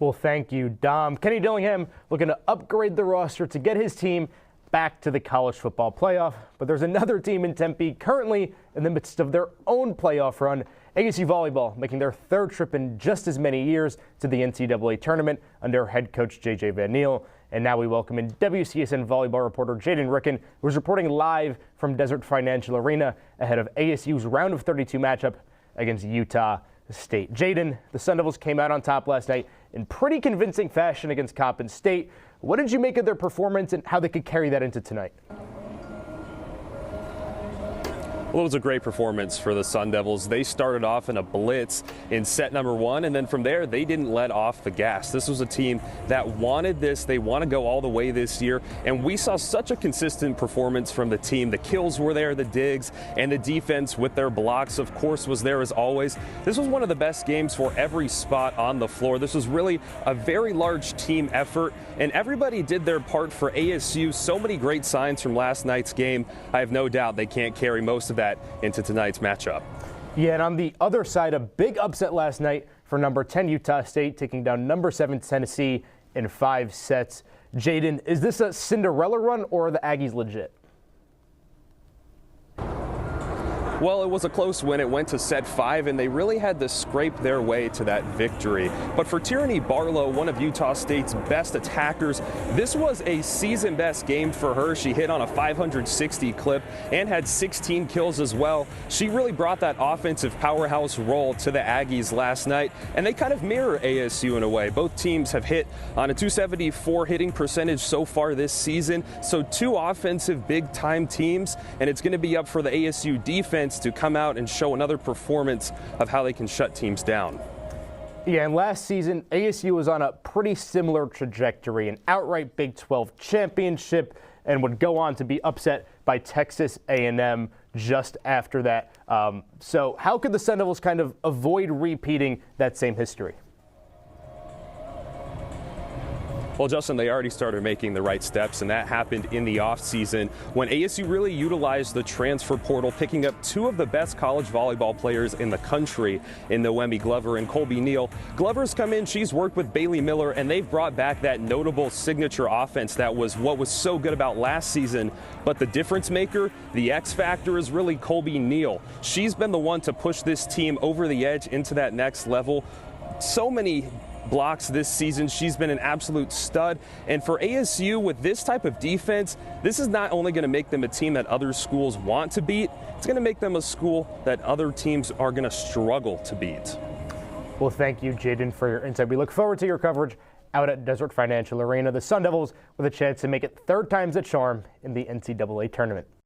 Well, thank you, Dom. Kenny Dillingham looking to upgrade the roster to get his team back to the college football playoff. But there's another team in Tempe currently in the midst of their own playoff run. ASU Volleyball making their third trip in just as many years to the NCAA tournament under head coach J.J. Van Niel. And now we welcome in WCSN volleyball reporter Jaden Ricken, who's reporting live from Desert Financial Arena ahead of ASU's round of 32 matchup against Utah State. Jaden, the Sun Devils came out on top last night in pretty convincing fashion against Coppin State. What did you make of their performance and how they could carry that into tonight? Well, it was a great performance for the Sun Devils. They started off in a blitz in set number one, and then from there, they didn't let off the gas. This was a team that wanted this. They want to go all the way this year, and we saw such a consistent performance from the team. The kills were there, the digs, and the defense with their blocks, of course, was there as always. This was one of the best games for every spot on the floor. This was really a very large team effort, and everybody did their part for ASU. So many great signs from last night's game. I have no doubt they can't carry most of that into tonight's matchup. Yeah, and on the other side, a big upset last night for number 10 Utah State, taking down number 7 Tennessee in 5 sets. Jaden, is this a Cinderella run or are the Aggies legit? Well, it was a close win. It went to set 5, and they really had to scrape their way to that victory. But for Tierney Barlow, one of Utah State's best attackers, this was a season-best game for her. She hit on a 560 clip and had 16 kills as well. She really brought that offensive powerhouse role to the Aggies last night, and they kind of mirror ASU in a way. Both teams have hit on a 274 hitting percentage so far this season, so two offensive big-time teams, and it's going to be up for the ASU defense to come out and show another performance of how they can shut teams down. Yeah, and last season, ASU was on a pretty similar trajectory, an outright Big 12 championship, and would go on to be upset by Texas A&M just after that. So how could the Sun Devils kind of avoid repeating that same history? Well, Justin, they already started making the right steps, and that happened in the offseason when ASU really utilized the transfer portal, picking up two of the best college volleyball players in the country in Noemi Glover and Colby Neal. Glover's come in, she's worked with Bailey Miller, and they've brought back that notable signature offense that was what was so good about last season. But the difference maker, the X factor, is really Colby Neal. She's been the one to push this team over the edge into that next level. So many blocks this season. She's been an absolute stud. And for ASU, with this type of defense, this is not only going to make them a team that other schools want to beat, it's going to make them a school that other teams are going to struggle to beat. Well, thank you, Jaden, for your insight. We look forward to your coverage out at Desert Financial Arena. The Sun Devils with a chance to make it third time's a charm in the NCAA tournament.